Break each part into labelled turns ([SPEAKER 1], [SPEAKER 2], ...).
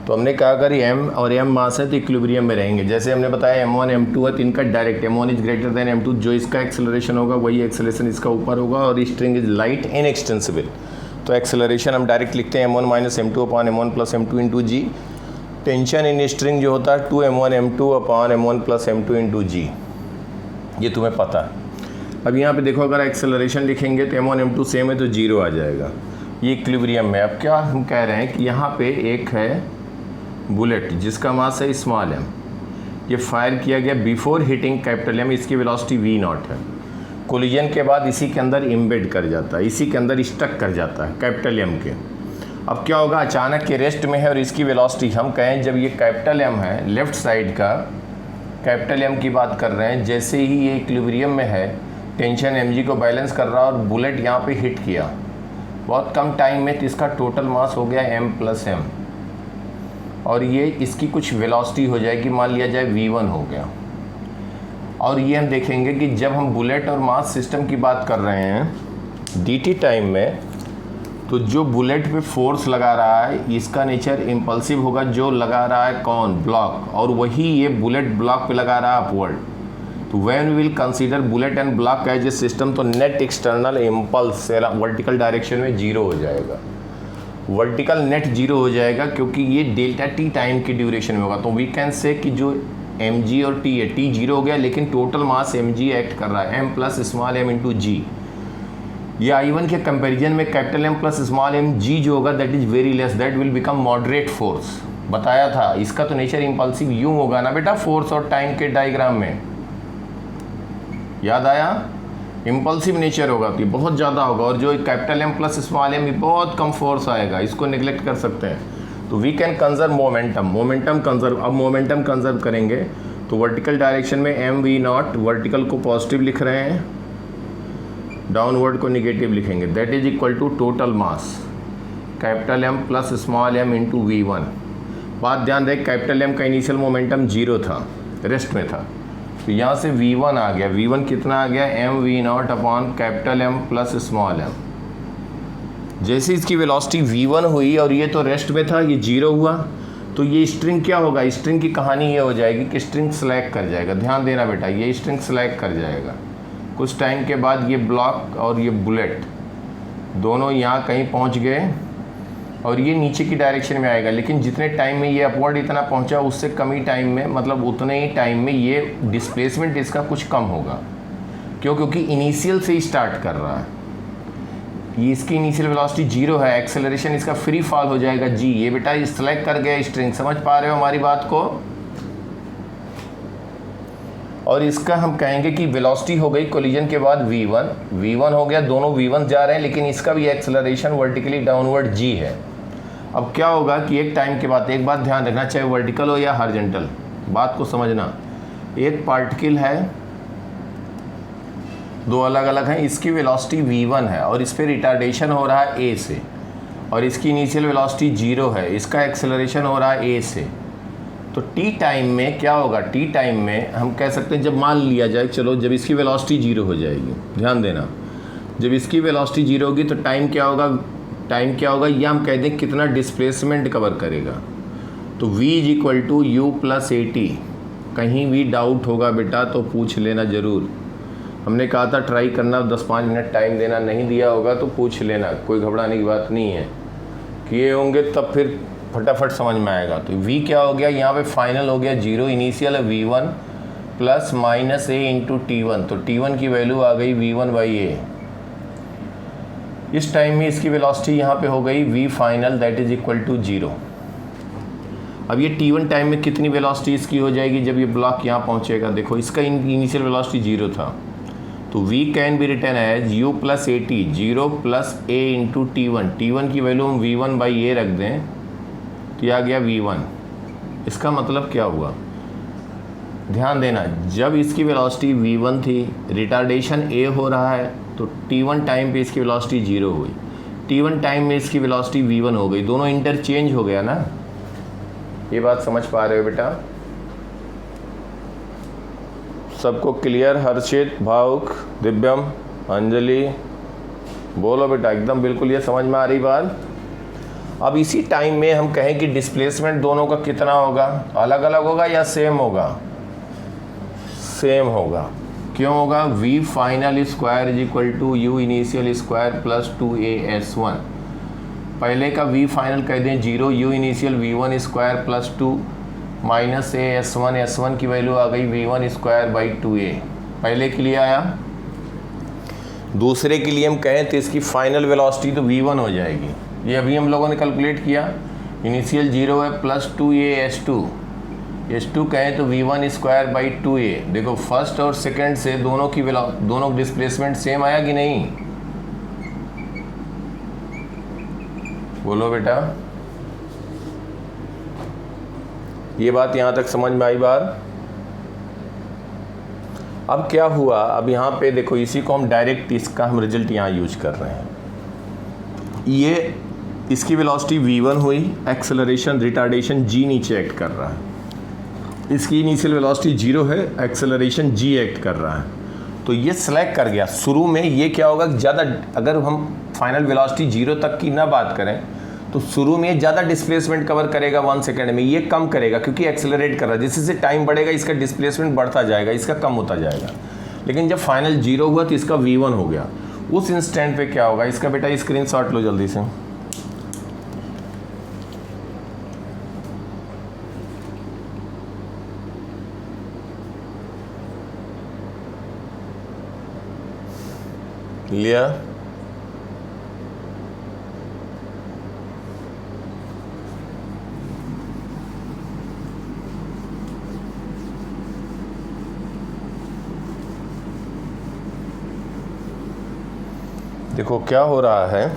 [SPEAKER 1] तो हमने कहा अगर m और m मास है तो इक्विलिब्रियम में रहेंगे। जैसे हमने बताया m1 m2 है तो इनका direct m1 is greater than m2, जो इसका एक्सेलरेशन होगा वही एक्सेलरेशन इसका ऊपर होगा, और स्ट्रिंग इज लाइट इनएक्सटेंसिबल। तो एक्सेलरेशन हम डायरेक्ट लिखते हैं m1 minus m2 upon m1 plus m2 into g. Tension in string जो होता है 2m1 m2 upon m1 plus m2 into g, ये तुम्हें पता है। अब यहाँ पे देखो अगर एक्सेलरेशन लिखेंगे तो m1 m2 सेम है तो 0 आ जाएगा, ये इक्विलिब्रियम में। अब क्या हम कह रहे हैं कि यहाँ पे एक है बुलेट जिसका मास है स्मॉल m, ये फायर किया गया बिफोर हिटिंग कैपिटल M, इसकी वेलोसिटी v0 है। कोलिजन के बाद इसी के अंदर इम्बेड कर जाता है, इसी के अंदर स्टक कर जाता है कैपिटल M के। अब क्या होगा, अचानक के रेस्ट में है और इसकी वेलोसिटी, हम कहें जब ये कैपिटल M है, लेफ्ट साइड का कैपिटल M की बात कर रहे हैं, जैसे ही ये इक्विलिब्रियम में है टेंशन mg को बैलेंस कर रहा है और बुलेट यहाँ पे हिट किया बहुत कम टाइम में, तो इसका टोटल मास हो गया m प्लस m, और ये इसकी कुछ वेलोसिटी हो जाएगी, मान लिया जाए v1 हो गया। और ये हम देखेंगे कि जब हम बुलेट और मास सिस्टम की बात कर रहे हैं dt टाइम में, तो जो बुलेट पे फोर्स लगा रहा है इसका नेचर इम्पल्सिव होगा, जो लगा रहा है कौन, ब्लॉक, और वही ये बुलेट ब्लॉक पे लगा रहा है अपवर्ड। तो when we will consider bullet and block as a system, तो net external impulse vertical direction में 0 हो जाएगा, वर्टिकल नेट 0 हो जाएगा, क्योंकि ये डेल्टा टी टाइम की ड्यूरेशन में होगा। तो वी कैन से कि जो mg और t है, t 0 हो गया लेकिन टोटल मास mg एक्ट कर रहा है, m plus small m into g. ये I1 के कंपैरिजन में capital M plus small m g जो होगा that is very less, that will become moderate force. बताया था इसका तो नेचर इम्पल्सिव यूँ होगा ना बेटा, फोर्स और टाइम के डायग्राम में, याद आया, इम्पल्सिव नेचर होगा तो ये बहुत ज़्यादा होगा, और जो capital M plus small m बहुत कम फोर्स आएगा, इसको निगलेक्ट कर सकते हैं। तो we can conserve momentum conserve. अब मोमेंटम कंजर्व करेंगे तो वर्टिकल डायरेक्शन में mv0, वर्टिकल को पॉजिटिव लिख रहे हैं, डाउनवर्ड को निगेटिव लिखेंगे, that is equal to total mass capital M plus small m into v1। बात ध्यान रहे, कैपिटल M का इनिशियल मोमेंटम 0 था, रेस्ट में था, तो यहाँ से v1 आ गया, v1 कितना आ गया, mv0 upon capital M plus small m। जैसे इसकी वेलोसिटी v1 हुई और ये तो रेस्ट में था, ये 0 हुआ, तो ये स्ट्रिंग क्या होगा, स्ट्रिंग की कहानी ये हो जाएगी कि स्ट्रिंग स्लैग कर जाएगा। ध्यान देना बेटा, ये स्ट्रिंग स्लैग कर जाएगा, कुछ टाइम के बाद ये ब्लॉक और ये बुलेट दोनों यहाँ कहीं पहुँच गए और ये नीचे की डायरेक्शन में आएगा, लेकिन जितने टाइम में ये अपवर्ड इतना पहुंचा उससे कम ही टाइम में, मतलब उतने ही टाइम में ये डिस्प्लेसमेंट इसका कुछ कम होगा। क्यों, क्योंकि इनिशियल से ही स्टार्ट कर रहा है, ये इसकी इनिशियल वेलोसिटी 0 है, एक्सेलरेशन इसका फ्री फॉल हो जाएगा g। ये बेटा सेलेक्ट कर गया स्ट्रिंग, समझ पा रहे हो हमारी बात को। और इसका हम कहेंगे कि वेलोसिटी हो गई कोलिजन के बाद v1 हो गया, दोनों v1 जा रहे हैं, लेकिन इसका भी एक्सेलरेशन वर्टिकली डाउनवर्ड g है। अब क्या होगा कि एक टाइम के बाद, एक बात ध्यान रखना, चाहे वर्टिकल हो या हॉरिजॉन्टल, बात को समझना, एक पार्टिकल है, दो अलग अलग हैं, इसकी वेलोसिटी v1 है और इस पर रिटार्डेशन हो रहा है a से, और इसकी इनिशियल वेलोसिटी 0 है, इसका एक्सेलरेशन हो रहा है a से। तो t टाइम में क्या होगा, t टाइम में हम कह सकते हैं, जब मान लिया जाए, चलो जब इसकी वेलोसिटी 0 हो जाएगी, ध्यान देना, जब इसकी वेलोसिटी 0 होगी तो टाइम क्या होगा, या हम कह दें कितना डिस्प्लेसमेंट कवर करेगा। तो v is equal to u plus a t. कहीं भी डाउट होगा बेटा तो पूछ लेना ज़रूर, हमने कहा था ट्राई करना, 10-5 मिनट टाइम देना, नहीं दिया होगा तो पूछ लेना, कोई घबराने की बात नहीं है, किए होंगे तब फिर फटाफट समझ में आएगा। तो v क्या हो गया, यहाँ पे फाइनल हो गया 0, इनिशियल है v1 plus minus a into t1, तो t1 की वैल्यू आ गई v1/a। इस टाइम में इसकी वेलोसिटी यहाँ पे हो गई v final that is equal to 0। अब ये t1 टाइम में कितनी वेलोसिटी इसकी हो जाएगी जब ये ब्लॉक यहाँ पहुँचेगा, देखो इसका इनिशियल वेलोसिटी 0 था, तो v can be written as u plus a t, 0 plus a into t1 की वैल्यू हम v1/a रख दें तो यह आ गया v1। इसका मतलब क्या हुआ, ध्यान देना, जब इसकी वेलोसिटी v1 थी, रिटार्डेशन a हो रहा है, तो t1 टाइम पे इसकी वेलोसिटी 0 हुई, t1 टाइम में इसकी वेलोसिटी v1 हो गई, दोनों इंटरचेंज हो गया ना। ये बात समझ पा रहे हो बेटा, सबको क्लियर, हर्षित, भावुक, दिव्यम, अंजलि, बोलो बेटा एकदम बिल्कुल ये समझ में आ रही बात। अब इसी टाइम में हम कहें कि डिस्प्लेसमेंट दोनों का कितना होगा, अलग अलग होगा या सेम होगा, सेम होगा। क्यों होगा, v final square is equal to u initial square plus 2as1। पहले का v फाइनल कह दें 0, u initial v1 square plus 2 minus as1, s1 की वैल्यू आ गई v1 स्क्वायर बाई 2a, पहले के लिए आया। दूसरे के लिए हम कहें तो इसकी फाइनल वेलोसिटी तो v1 हो जाएगी, ये अभी हम लोगों ने कैलकुलेट किया। इनिशियल 0 है प्लस 2a s2 कहें तो v1 स्क्वायर बाई 2a। देखो फर्स्ट और सेकंड से दोनों डिस्प्लेसमेंट सेम आया कि नहीं, बोलो बेटा। ये बात यहाँ तक समझ में आई बात। अब क्या हुआ, अब यहाँ पे देखो इसी को हम डायरेक्ट इसका हम रिजल्ट यहाँ यूज कर रहे हैं। ये इसकी वेलोसिटी v1 हुई, एक्सेलरेशन रिटार्डेशन g नीचे एक्ट कर रहा है। इसकी इनिशियल वेलोसिटी 0 है, एक्सेलरेशन g एक्ट कर रहा है, तो ये स्लैक कर गया। शुरू में ये क्या होगा, ज़्यादा अगर हम फाइनल वेलोसिटी 0 तक की ना बात करें तो शुरू में ज़्यादा डिस्प्लेसमेंट कवर करेगा 1 सेकेंड में, ये कम करेगा क्योंकि एक्सेलरेट कर रहा है। जैसे टाइम बढ़ेगा इसका डिस्प्लेसमेंट बढ़ता जाएगा, इसका कम होता जाएगा। लेकिन जब फाइनल 0 हुआ तो इसका v1 हो गया। उस इंस्टेंट पे क्या होगा, इसका बेटा स्क्रीनशॉट लो जल्दी से। लिया, देखो क्या हो रहा है,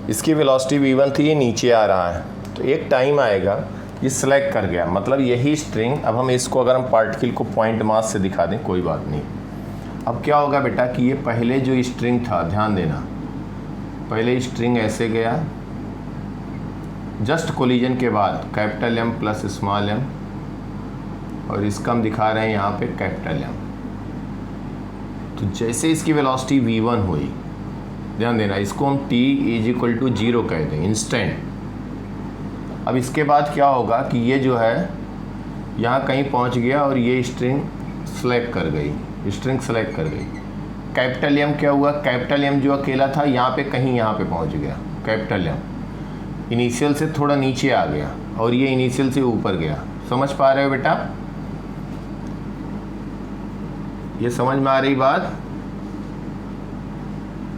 [SPEAKER 1] इसकी वेलोसिटी v1 थी, ये नीचे आ रहा है, तो एक टाइम आएगा ये स्लैक कर गया। मतलब यही स्ट्रिंग, अब हम इसको अगर हम पार्टिकल को पॉइंट मास से दिखा दें कोई बात नहीं। अब क्या होगा बेटा कि ये पहले जो स्ट्रिंग था, ध्यान देना, पहले स्ट्रिंग ऐसे गया, जस्ट कोलिजन के बाद capital M plus small m, और इसका हम दिखा रहे हैं यहाँ पे कैपिटल M। तो जैसे इसकी वेलोसिटी v1 हुई, ध्यान देना, इसको हम t इज इक्वल टू 0 कह दें, इंस्टेंट। अब इसके बाद क्या होगा कि ये जो है यहाँ कहीं पहुँच गया और ये स्ट्रिंग सेलेक्ट कर गई, स्ट्रिंग सेलेक्ट कर गई। कैपिटल M क्या हुआ, कैपिटल M जो अकेला था यहाँ पे कहीं यहाँ पे पहुँच गया। कैपिटल M इनिशियल से थोड़ा नीचे आ गया और ये इनिशियल से ऊपर गया। समझ पा रहे हो बेटा, ये समझ में आ रही बात।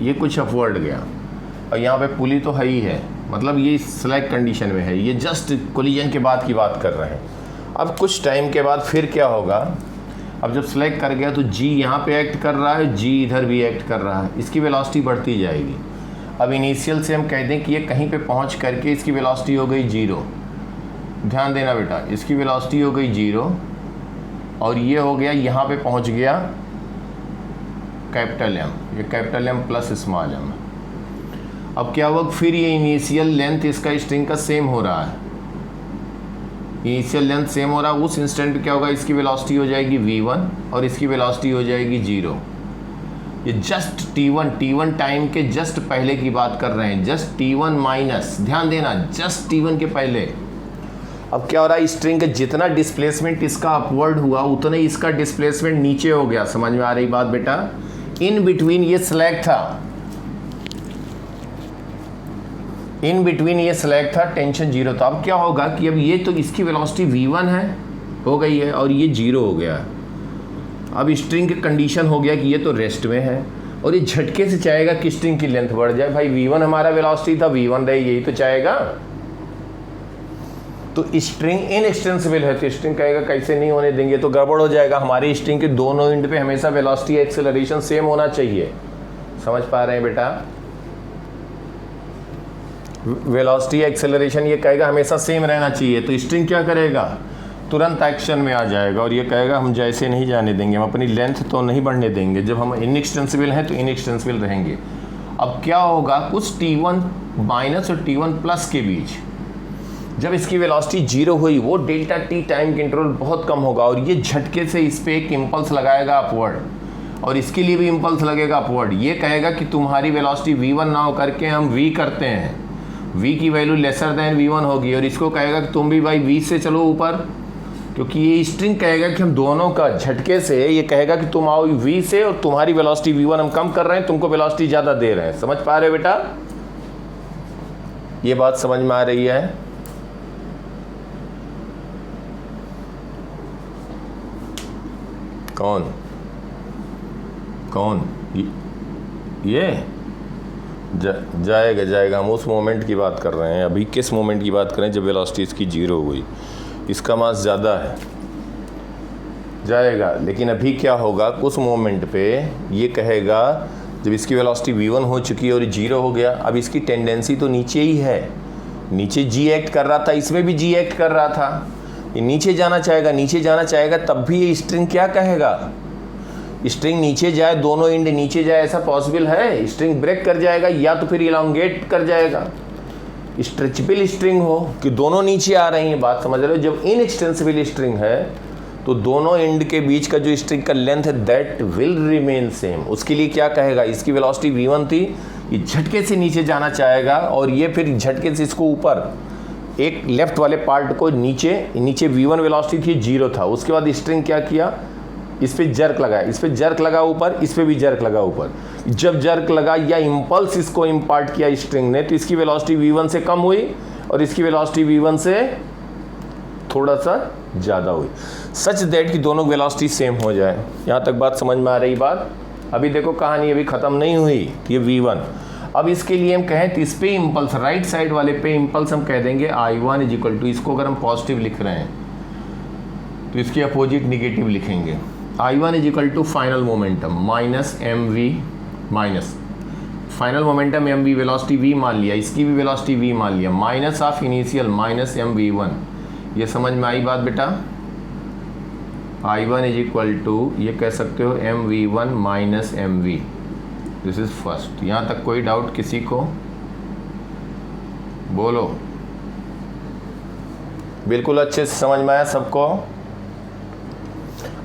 [SPEAKER 1] ये कुछ अपवर्ड गया और यहाँ पे पुली तो है ही है, मतलब ये सेलेक्ट कंडीशन में है, ये जस्ट कोलिजन के बाद की बात कर रहे हैं। अब कुछ टाइम के बाद फिर क्या होगा, अब जब सेलेक्ट कर गया तो g यहाँ पे एक्ट कर रहा है, g इधर भी एक्ट कर रहा है, इसकी वेलोसिटी बढ़ती जाएगी। अब इनिशियल से हम कह दें कि ये कहीं पे पहुँच करके इसकी वेलोसिटी हो गई 0। ध्यान देना बेटा, इसकी वेलोसिटी हो गई 0 और ये हो गया यहाँ पे पहुँच गया कैपिटल M, ये capital M plus small m। अब क्या हुआ, फिर ये इनिशियल लेंथ इसका स्ट्रिंग का सेम हो रहा है, इनिशियल लेंथ सेम हो रहा है। उस इंस्टेंट पे क्या होगा, इसकी वेलोसिटी हो जाएगी v1 और इसकी वेलोसिटी हो जाएगी 0। ये जस्ट t1 टाइम के जस्ट पहले की बात कर रहे हैं, जस्ट t1 माइनस, ध्यान देना, जस्ट t1 के पहले। अब क्या हो रहा है, स्ट्रिंग का जितना डिस्प्लेसमेंट इसका अपवर्ड हुआ उतना ही इसका डिस्प्लेसमेंट नीचे हो गया। समझ में आ रही बात बेटा। इन बिटवीन ये स्लैक था, इन बिटवीन ये स्लैक था, टेंशन 0 था। अब क्या होगा कि अब ये तो इसकी वेलोसिटी v1 है, हो गई है, और ये 0 हो गया। अब स्ट्रिंग की कंडीशन हो गया कि ये तो रेस्ट में है और ये झटके से चाहेगा कि स्ट्रिंग की लेंथ बढ़ जाए। भाई v1 हमारा वेलोसिटी था, v1 रहे, यही तो चाहेगा। तो स्ट्रिंग इनएक्सटेंसिबल है तो स्ट्रिंग कहेगा कैसे नहीं होने देंगे, तो गड़बड़ हो जाएगा। हमारी स्ट्रिंग के दोनों एंड पे हमेशा वेलोसिटी एक्सेलरेशन सेम होना चाहिए। समझ पा रहे हैं बेटा, वेलोसिटी एक्सेलरेशन ये कहेगा हमेशा सेम रहना चाहिए। तो स्ट्रिंग क्या करेगा, तुरंत एक्शन में आ जाएगा और ये कहेगा हम जैसे नहीं जाने देंगे, हम अपनी लेंथ तो नहीं बढ़ने देंगे। जब हम इनएक्सटेंसिबल हैं तो इनएक्सटेंसिबल रहेंगे। अब क्या होगा, कुछ t1 माइनस और t1 प्लस के बीच जब इसकी वेलोसिटी 0 हुई, वो डेल्टा t टाइम के इंटरवल बहुत कम होगा और ये झटके से इस पर एक इम्पल्स लगाएगा अपवर्ड और इसके लिए भी इम्पल्स लगेगा अपवर्ड। ये कहेगा कि तुम्हारी वेलोसिटी v1 ना हो करके हम v करते हैं, v की वैल्यू लेसर देन v1 होगी और इसको कहेगा कि तुम भी भाई v से चलो ऊपर, क्योंकि ये स्ट्रिंग कहेगा कि हम दोनों का झटके से ये कहेगा कि तुम आओ v से और तुम्हारी वेलोसिटी v1 हम कम कर रहे हैं, तुमको वेलोसिटी ज़्यादा दे रहे हैं। समझ पा रहे हो बेटा? ये बात समझ में आ रही है? कौन कौन ये जाएगा हम उस मोमेंट की बात कर रहे हैं। अभी किस मोमेंट की बात करें? जब वेलोसिटी इसकी जीरो हुई, इसका मास ज़्यादा है, जाएगा। लेकिन अभी क्या होगा, उस मोमेंट पे ये कहेगा जब इसकी वेलोसिटी v1 हो चुकी है और जीरो हो गया, अब इसकी टेंडेंसी तो नीचे ही है, नीचे g एक्ट कर रहा था, इसमें भी g एक्ट कर रहा था, ये नीचे जाना चाहेगा, तब भी ये स्ट्रिंग क्या कहेगा, स्ट्रिंग नीचे जाए, दोनों एंड नीचे जाए, ऐसा पॉसिबल है? स्ट्रिंग ब्रेक कर जाएगा या तो फिर इलांगेट कर जाएगा। स्ट्रेचेबल स्ट्रिंग हो कि दोनों नीचे आ रही हैं, बात समझ रहे हो? जब इनएक्सटेंसिबल स्ट्रिंग है तो दोनों एंड के बीच का जो स्ट्रिंग का लेंथ है दैट विल रिमेन सेम। उसके लिए क्या कहेगा, इसकी वेलोसिटी v1 थी, ये झटके से नीचे जाना चाहेगा और ये फिर झटके से इसको ऊपर, एक लेफ्ट वाले पार्ट को नीचे v1 वेलोसिटी थी, जीरो था, उसके बाद स्ट्रिंग क्या किया, इस पे जर्क लगाया, इस पे जर्क लगा ऊपर, इस पे भी जर्क लगा ऊपर। जब जर्क लगा या इम्पल्स इसको इम्पार्ट किया स्ट्रिंग ने, तो इसकी वेलोसिटी v1 से कम हुई और इसकी वेलोसिटी v1 से थोड़ा सा ज़्यादा हुई, सच दैट कि दोनों वेलोसिटी सेम हो जाए। यहाँ तक बात समझ में आ रही? बात अभी देखो, कहानी अभी ख़त्म नहीं हुई। ये v1, अब इसके लिए हम कहें तो इस पे इम्पल्स, राइट साइड वाले पे इम्पल्स हम कह देंगे i1 इज इक्वल टू, इसको अगर हम पॉजिटिव लिख रहे हैं तो इसके अपोजिट निगेटिव लिखेंगे। I1 is equal to final momentum minus mv, minus final momentum mv, velocity v मान लिया, इसकी भी वेलोसिटी v मान लिया, minus of initial minus mv1। ये समझ में आई बात बेटा? I1 इज इक्वल टू, ये कह सकते हो mv1 minus mv, this is first. यहाँ तक कोई डाउट किसी को? बोलो, बिल्कुल अच्छे से समझ में आया सबको?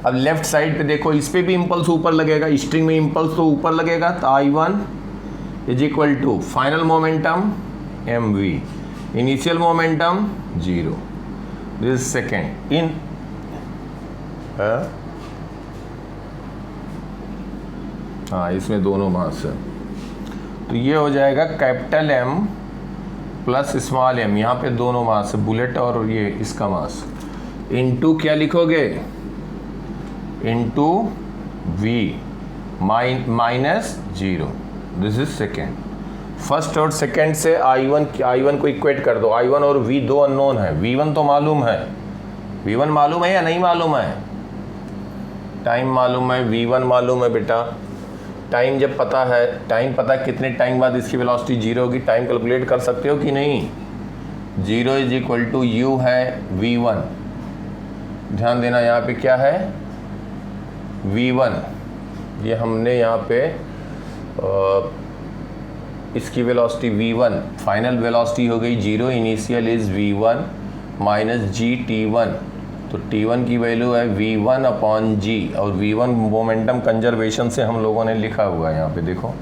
[SPEAKER 1] अब लेफ्ट साइड पे देखो, इस पे भी इम्पल्स ऊपर लगेगा, स्ट्रिंग में इम्पल्स तो ऊपर लगेगा, तो I1 is equal to final momentum mv, initial momentum 0, this is second in हाँ, इसमें दोनों मास है, तो ये हो जाएगा capital M plus small m, यहाँ पे दोनों मास है, बुलेट और ये इसका मास, इनटू क्या लिखोगे, into v minus 0, this is second. First और सेकेंड से I1 को इक्वेट कर दो, I1 और v दो अननोन है, v1 तो मालूम है, v1 मालूम है या नहीं मालूम है? टाइम मालूम है, v1 मालूम है बेटा। टाइम जब पता है, टाइम पता है कितने टाइम बाद इसकी वेलोसिटी 0 होगी, टाइम कैलकुलेट कर सकते हो कि नहीं? 0 इज इक्वल टू u है v1, ध्यान देना यहाँ पे क्या है, v1, ये हमने यहाँ पे इसकी वेलोसिटी v1, फाइनल वेलोसिटी हो गई 0, initial is v1 minus g t1, तो t1 की वैल्यू है v1 अपॉन g, और v1 मोमेंटम कंजर्वेशन से हम लोगों ने लिखा हुआ है, यहाँ पे देखो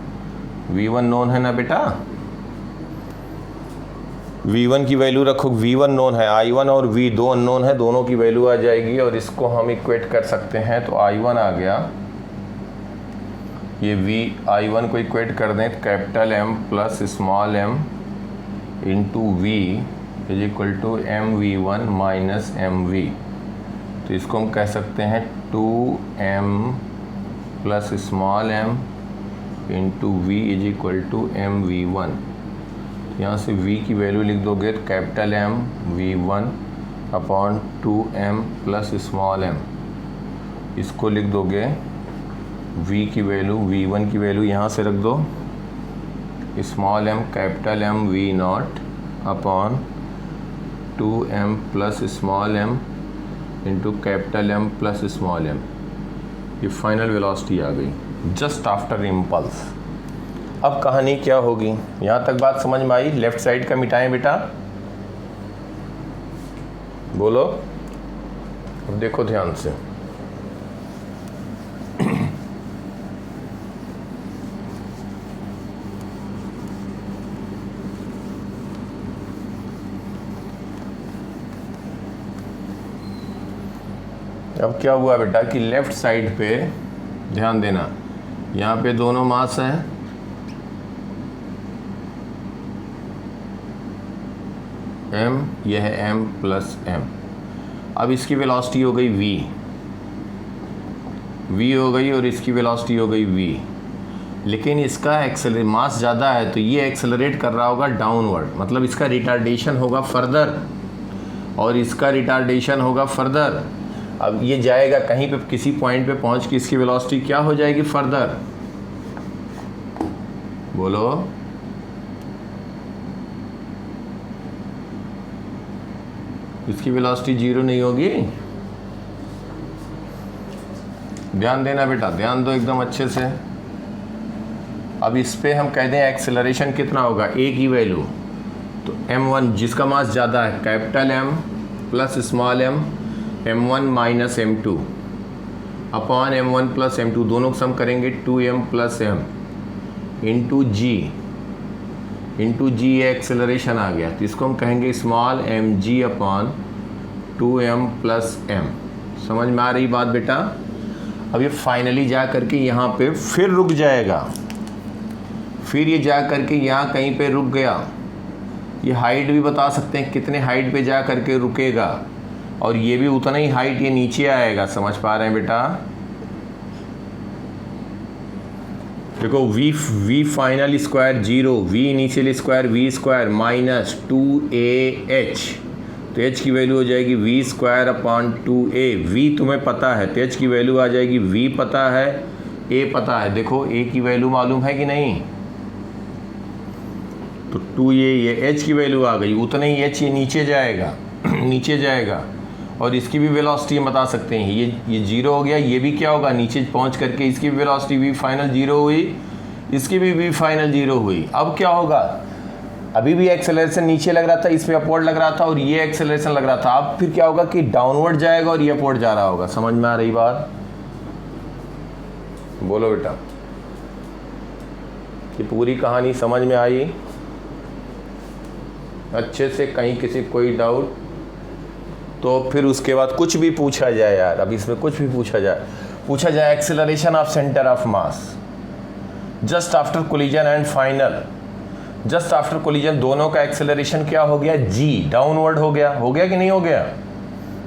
[SPEAKER 1] v1 नोन है ना बेटा, v1 की वैल्यू रखो, v1 नोन है, I1 और v दो अननोन है, दोनों की वैल्यू आ जाएगी और इसको हम इक्वेट कर सकते हैं, तो I1 आ गया, ये I1 को इक्वेट कर दें, capital M plus small m into v is equal to mv1 minus mv, तो इसको हम कह सकते हैं 2m plus small m into v is equal to mv1। यहाँ से v की वैल्यू लिख दोगे capital M v1 upon 2m plus small m, इसको लिख दोगे v की वैल्यू, v1 की वैल्यू यहाँ से रख दो, small m capital M v not upon 2m plus small m into capital M plus small m, ये फाइनल वेलोसिटी आ गई जस्ट आफ्टर इम्पल्स। अब कहानी क्या होगी, यहाँ तक बात समझ में आई? लेफ्ट साइड का मिटाएं बेटा, बोलो, अब देखो ध्यान से, अब क्या हुआ बेटा कि लेफ्ट साइड पे ध्यान देना, यहाँ पे दोनों मास हैं, m, यह है m प्लस m। अब इसकी वेलोसिटी हो गई v हो गई और इसकी वेलोसिटी हो गई v, लेकिन इसका मास ज़्यादा है तो ये एक्सेलरेट कर रहा होगा डाउनवर्ड, मतलब इसका रिटार्डेशन होगा फर्दर और इसका रिटार्डेशन होगा फर्दर। अब ये जाएगा कहीं पे, किसी पॉइंट पे पहुंच के इसकी वेलोसिटी क्या हो जाएगी फर्दर, बोलो। इसकी वेलोसिटी जीरो नहीं होगी। ध्यान देना बेटा, ध्यान दो एकदम अच्छे से। अब इस पे हम कह दें एक्सेलरेशन कितना होगा, ए की वैल्यू, तो m1 जिसका मास ज़्यादा है, capital M plus small m, m1 minus m2 upon m1 plus m2, दोनों को सम करेंगे 2m plus m into g, ये एक्सेलरेशन आ गया, तो इसको हम कहेंगे small mg upon 2m plus m। समझ में आ रही बात बेटा। अब ये फाइनली जा करके यहाँ पे फिर रुक जाएगा, फिर ये जा करके यहाँ कहीं पे रुक गया। ये हाइट भी बता सकते हैं कितने हाइट पे जा करके रुकेगा, और ये भी उतना ही हाइट ये नीचे आएगा। समझ पा रहे हैं बेटा। देखो v final square 0, v initial square v square minus 2ah, तो h की वैल्यू हो जाएगी v square upon 2a। v तुम्हें पता है तो h की वैल्यू आ जाएगी, v पता है, a पता है। देखो a की वैल्यू मालूम है कि नहीं, तो 2a, ये h की वैल्यू आ गई, उतना ही h ये नीचे जाएगा नीचे जाएगा। और इसकी भी वेलोसिटी हम बता सकते हैं, ये जीरो हो गया, ये भी क्या होगा नीचे पहुंच करके इसकी भी वेलोसिटी v फाइनल जीरो हुई, इसकी भी v फाइनल जीरो हुई। अब क्या होगा, अभी भी एक्सेलरेशन नीचे लग रहा था, इस पे अपवर्ड लग रहा था और ये एक्सेलरेशन लग रहा था। अब फिर क्या होगा कि डाउनवर्ड जाएगा और ये अपवर्ड जा रहा होगा। समझ में आ रही बात, बोलो बेटा। ये पूरी कहानी समझ में आई अच्छे से, कहीं किसी कोई डाउट तो फिर उसके बाद कुछ भी पूछा जाए यार, अब इसमें कुछ भी पूछा जाए acceleration of centre of mass just after collision and final. Just after collision दोनों का एक्सेलरेशन क्या हो गया, g डाउनवर्ड हो गया कि नहीं हो गया।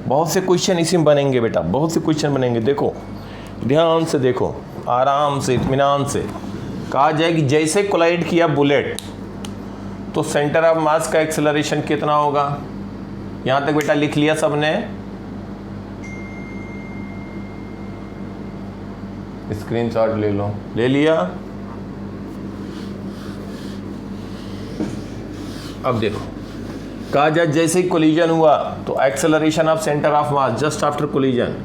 [SPEAKER 1] बहुत से क्वेश्चन इसी में बनेंगे बेटा, बहुत से क्वेश्चन बनेंगे। देखो ध्यान से देखो, आराम से इत्मीनान से। कहा जाए कि जैसे कोलाइड किया बुलेट तो सेंटर ऑफ मास का एक्सेलरेशन कितना होगा। यहाँ तक बेटा लिख लिया सबने, स्क्रीनशॉट ले लो, ले लिया। अब देखो, कहा जाए जैसे ही कोलिजन हुआ तो acceleration of centre of mass just after collision,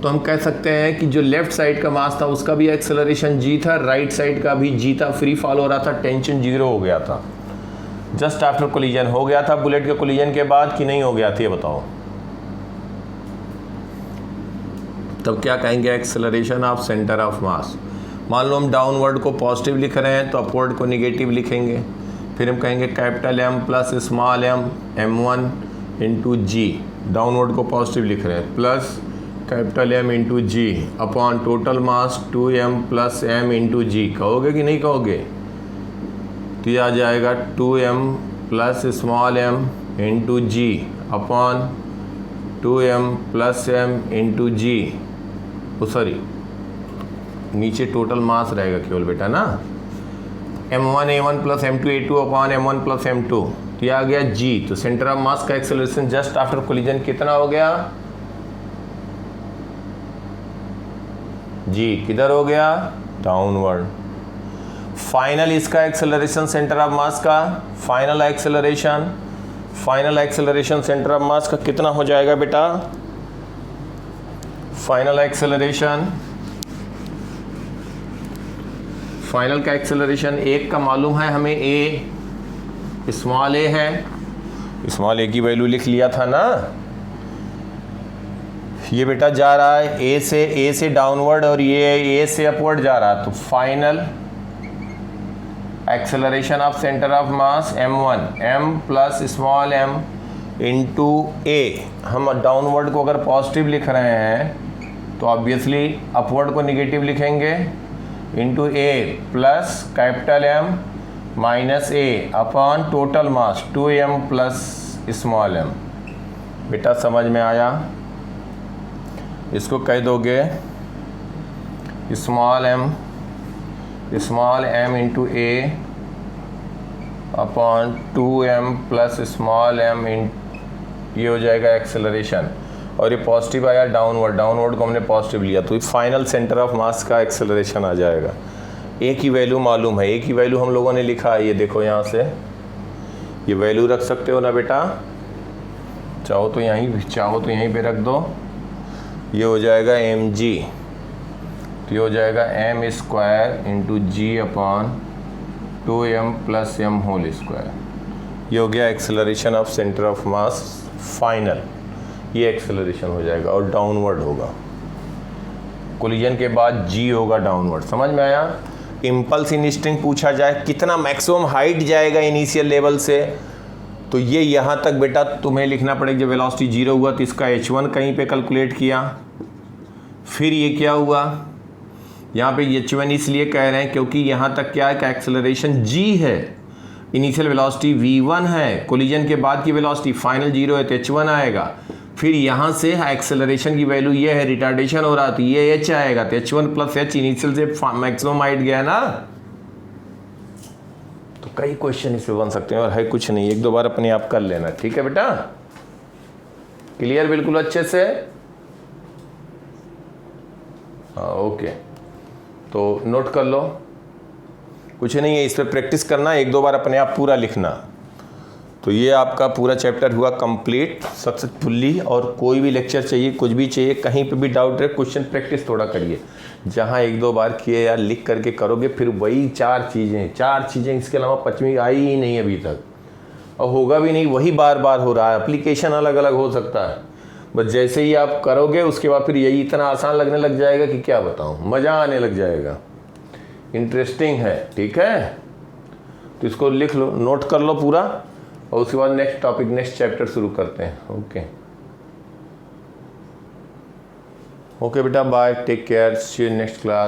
[SPEAKER 1] तो हम कह सकते हैं कि जो लेफ्ट साइड का मास था उसका भी एक्सेलरेशन g था, राइट साइड का भी g था, फ्री फॉल हो रहा था, टेंशन जीरो हो गया था। जस्ट आफ्टर कोलिजन हो गया था बुलेट के कोलिजन के बाद कि नहीं हो गया था, ये बताओ। तब क्या कहेंगे, एक्सेलरेशन ऑफ सेंटर ऑफ मास। मान लो हम डाउनवर्ड को पॉजिटिव लिख रहे हैं तो अपवर्ड को नेगेटिव लिखेंगे। फिर हम कहेंगे capital M plus small m m1 into g, downward को पॉजिटिव लिख रहे हैं, plus capital M into g upon total mass 2m plus m into g. कहोगे कि नहीं कहोगे, तो ये आ जाएगा 2m plus small m into g upon 2m plus m into g. Sorry, नीचे टोटल मास रहेगा केवल बेटा ना, m1 a1 plus m2 a2 upon m1 plus m2, तो ये आ गया g। तो सेंटर ऑफ मास का एक्सेलरेशन जस्ट आफ्टर कोलिजन कितना हो गया, g किधर हो गया, डाउनवर्ड। फाइनल इसका एक्सेलरेशन सेंटर ऑफ मास का, फाइनल एक्सेलरेशन सेंटर ऑफ मास का कितना हो जाएगा बेटा, फाइनल का एक्सेलरेशन एक का मालूम है हमें, a स्मॉल a है, स्मॉल a की वैल्यू लिख लिया था ना। ये बेटा जा रहा है a से डाउनवर्ड और ये a से अपवर्ड जा रहा है, तो final acceleration of centre of mass m1 m plus small m into a। हम डाउनवर्ड को अगर पॉजिटिव लिख रहे हैं तो ऑब्वियसली अपवर्ड को निगेटिव लिखेंगे into a plus capital M minus a upon total mass 2m plus small m। बेटा समझ में आया? इसको कह दोगे small m into a upon 2m plus small m इन, ये हो जाएगा एक्सेलरेशन। और ये पॉजिटिव आया डाउनवर्ड को हमने पॉजिटिव लिया तो ये फाइनल सेंटर ऑफ मास का एक्सेलरेशन आ जाएगा। ए की वैल्यू मालूम है, ए की वैल्यू हम लोगों ने लिखा है, ये देखो यहाँ से ये वैल्यू रख सकते हो ना बेटा, चाहो तो यहीं पे रख दो। ये हो जाएगा mg, तो ये हो जाएगा m square into g upon 2m plus m whole square. ये हो गया acceleration of centre of mass final, ये एक्सेलरेशन हो जाएगा और डाउनवर्ड होगा। कोलिजन के बाद g होगा डाउनवर्ड। समझ में आया? इम्पल्स इन स्ट्रिंग पूछा जाए कितना मैक्सिमम हाइट जाएगा इनिशियल लेवल से, तो ये यहाँ तक बेटा तुम्हें लिखना पड़ेगा। जब वेलोसिटी 0 हुआ तो इसका h1 कहीं पे कैलकुलेट किया, फिर ये क्या हुआ, यहाँ पे h1 इसलिए कह रहे हैं क्योंकि यहाँ तक क्या है कि एक्सेलरेशन g है, इनिशियल वेलोसिटी v1 है, कोलिजन के बाद की वेलोसिटी फाइनल 0 है तो h1 आएगा। फिर यहाँ से एक्सेलरेशन की वैल्यू ये है, रिटार्डेशन हो रहा तो ये h आएगा, तो h1 प्लस h इनिशियल से मैक्सिमम हाइट गया ना। तो कई क्वेश्चन इसमें बन सकते हैं और है कुछ नहीं, एक दो बार अपने आप कर लेना। ठीक है बेटा? क्लियर बिल्कुल अच्छे से? हाँ ओके, तो नोट कर लो, कुछ नहीं है, इस पर प्रैक्टिस करना, एक दो बार अपने आप पूरा लिखना। तो ये आपका पूरा चैप्टर हुआ कंप्लीट सक्सेसफुल्ली। और कोई भी लेक्चर चाहिए, कुछ भी चाहिए, कहीं पे भी डाउट रहे, क्वेश्चन प्रैक्टिस थोड़ा करिए। जहाँ एक दो बार किए यार लिख करके करोगे, फिर वही चार चीज़ें इसके अलावा पांचवी आई ही नहीं अभी तक, और होगा भी नहीं, वही बार बार हो रहा है। एप्लीकेशन अलग अलग हो सकता है, बस जैसे ही आप करोगे उसके बाद फिर यही इतना आसान लगने लग जाएगा कि क्या बताऊँ, मज़ा आने लग जाएगा, इंटरेस्टिंग है। ठीक है? तो इसको लिख लो, नोट कर लो पूरा, और उसके बाद नेक्स्ट टॉपिक, नेक्स्ट चैप्टर शुरू करते हैं। ओके बेटा, bye, take care, see you next class.